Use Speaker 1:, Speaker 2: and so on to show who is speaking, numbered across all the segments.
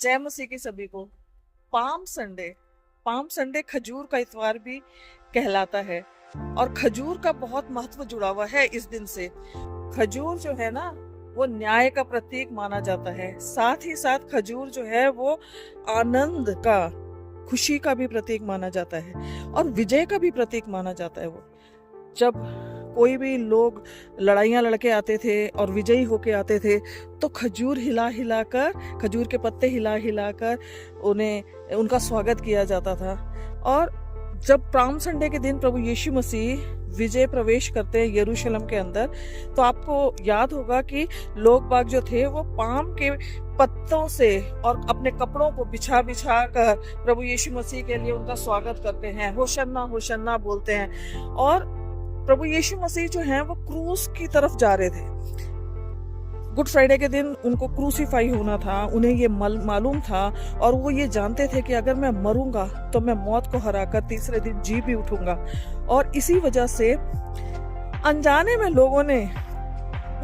Speaker 1: जय मसीह की सभी को। पाम संडे खजूर का इतवार भी कहलाता है और खजूर का बहुत महत्व जुड़ा हुआ है इस दिन से। खजूर जो है ना, वो न्याय का प्रतीक माना जाता है। साथ ही साथ खजूर जो है वो आनंद का, खुशी का भी प्रतीक माना जाता है और विजय का भी प्रतीक माना जाता है। वो जब कोई भी लोग लड़ाइयाँ लड़के आते थे और विजयी होके आते थे तो खजूर हिला हिला कर, खजूर के पत्ते हिला हिला कर उनका स्वागत किया जाता था। और जब पाम संडे के दिन प्रभु यीशु मसीह विजय प्रवेश करते हैं यरूशलेम के अंदर, तो आपको याद होगा कि लोग बाग जो थे वो पाम के पत्तों से और अपने कपड़ों को बिछा बिछा कर प्रभु यीशु मसीह के लिए उनका स्वागत करते हैं, होशन्ना होशन्ना बोलते हैं। और प्रभु यीशु मसीह जो हैं वो क्रूस की तरफ जा रहे थे। गुड फ्राइडे के दिन उनको क्रूसीफाई होना था, उन्हें ये मालूम था और वो ये जानते थे कि अगर मैं मरूंगा तो मैं मौत को हराकर तीसरे दिन जी भी उठूंगा। और इसी वजह से अनजाने में लोगों ने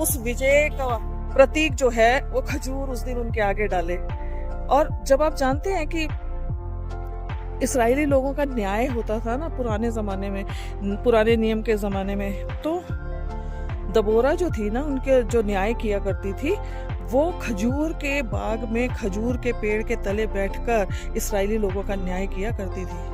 Speaker 1: उस विजय का प्रतीक जो है वो खजूर उस दिन उनके आगे डाले। और जब आप जानते हैं कि इस्राएली लोगों का न्याय होता था ना पुराने जमाने में, पुराने नियम के जमाने में, तो दबोरा जो थी ना, उनके जो न्याय किया करती थी, वो खजूर के बाग में खजूर के पेड़ के तले बैठकर इस्राएली लोगों का न्याय किया करती थी।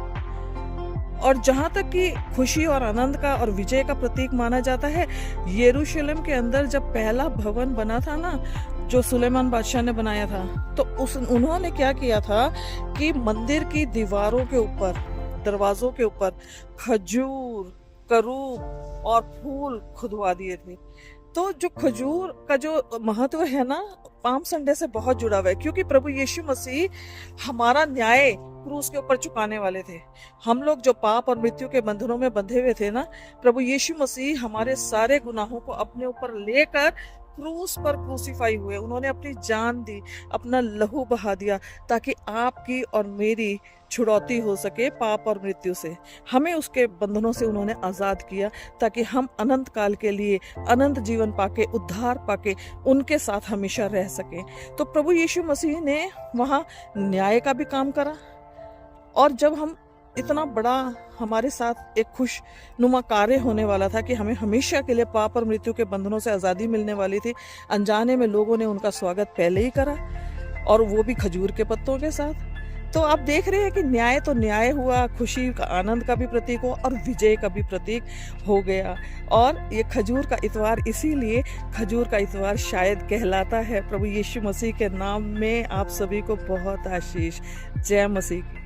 Speaker 1: और जहां तक कि खुशी और आनंद का और विजय का प्रतीक माना जाता है, यरूशलेम के अंदर जब पहला भवन बना था ना, जो सुलेमान बादशाह ने बनाया था, तो उन्होंने क्या किया था कि मंदिर की दीवारों के ऊपर, दरवाजों के ऊपर खजूर, करूब और फूल खुदवा दिए थे। तो जो खजूर का जो महत्व है ना, पाम संडे से बहुत जुड़ा हुआ है, क्योंकि प्रभु यीशु मसीह हमारा न्याय क्रूस के ऊपर चुकाने वाले थे। हम लोग जो पाप और मृत्यु के बंधनों में बंधे हुए थे ना, प्रभु यीशु मसीह हमारे सारे गुनाहों को अपने ऊपर लेकर क्रूस पर क्रूसीफाई हुए। उन्होंने अपनी जान दी, अपना लहू बहा दिया, ताकि आपकी और मेरी छुड़ौती हो सके पाप और मृत्यु से। हमें उसके बंधनों से उन्होंने आजाद किया, ताकि हम अनंत काल के लिए अनंत जीवन पाके, उद्धार पाके उनके साथ हमेशा रह सके। तो प्रभु यीशु मसीह ने वहाँ न्याय का भी काम करा। और जब हम इतना बड़ा, हमारे साथ एक खुशनुमा कार्य होने वाला था कि हमें हमेशा के लिए पाप और मृत्यु के बंधनों से आज़ादी मिलने वाली थी, अनजाने में लोगों ने उनका स्वागत पहले ही करा, और वो भी खजूर के पत्तों के साथ। तो आप देख रहे हैं कि न्याय तो न्याय हुआ, खुशी का, आनंद का भी प्रतीक हुआ और विजय का भी प्रतीक हो गया। और ये खजूर का इतवार, इसीलिए खजूर का इतवार शायद कहलाता है। प्रभु यीशु मसीह के नाम में आप सभी को बहुत आशीष। जय मसीह।